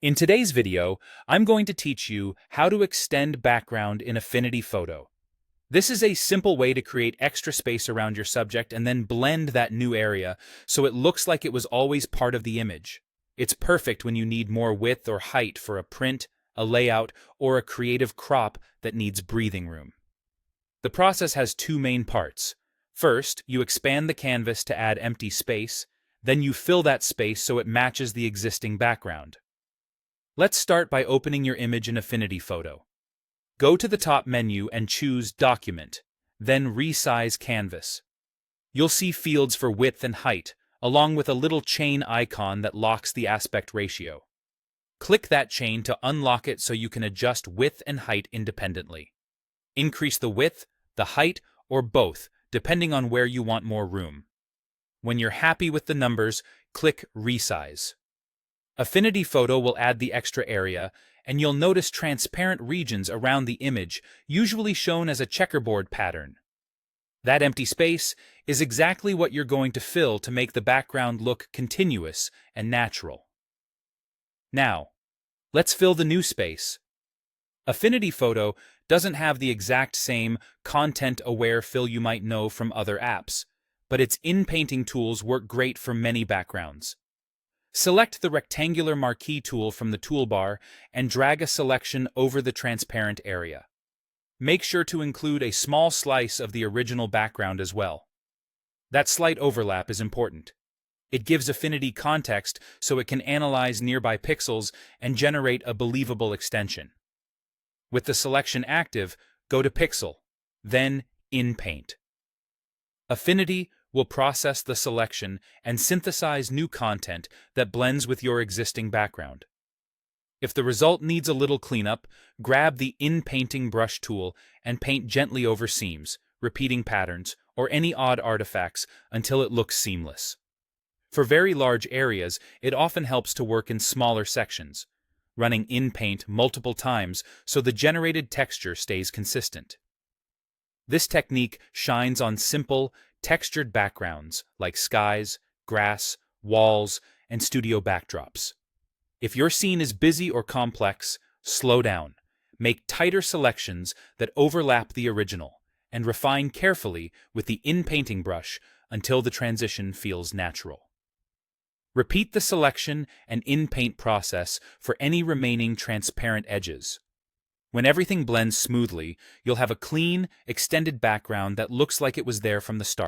In today's video, I'm going to teach you how to extend background in Affinity Photo. This is a simple way to create extra space around your subject and then blend that new area so it looks like it was always part of the image. It's perfect when you need more width or height for a print, a layout, or a creative crop that needs breathing room. The process has two main parts. First, you expand the canvas to add empty space, then you fill that space so it matches the existing background. Let's start by opening your image in Affinity Photo. Go to the top menu and choose Document, then Resize Canvas. You'll see fields for width and height, along with a little chain icon that locks the aspect ratio. Click that chain to unlock it so you can adjust width and height independently. Increase the width, the height, or both, depending on where you want more room. When you're happy with the numbers, click Resize. Affinity Photo will add the extra area, and you'll notice transparent regions around the image, usually shown as a checkerboard pattern. That empty space is exactly what you're going to fill to make the background look continuous and natural. Now, let's fill the new space. Affinity Photo doesn't have the exact same content-aware fill you might know from other apps, but its in-painting tools work great for many backgrounds. Select the rectangular marquee tool from the toolbar and drag a selection over the transparent area. Make sure to include a small slice of the original background as well. That slight overlap is important. It gives Affinity context so it can analyze nearby pixels and generate a believable extension. With the selection active, go to Pixel, then In Paint. Affinity will process the selection and synthesize new content that blends with your existing background. If the result needs a little cleanup, grab the In-Painting brush tool and paint gently over seams, repeating patterns, or any odd artifacts until it looks seamless. For very large areas, it often helps to work in smaller sections, running In-Paint multiple times so the generated texture stays consistent. This technique shines on simple, textured backgrounds like skies, grass, walls, and studio backdrops. If your scene is busy or complex, slow down, make tighter selections that overlap the original, and refine carefully with the in-painting brush until the transition feels natural. Repeat the selection and in-paint process for any remaining transparent edges. When everything blends smoothly, you'll have a clean, extended background that looks like it was there from the start.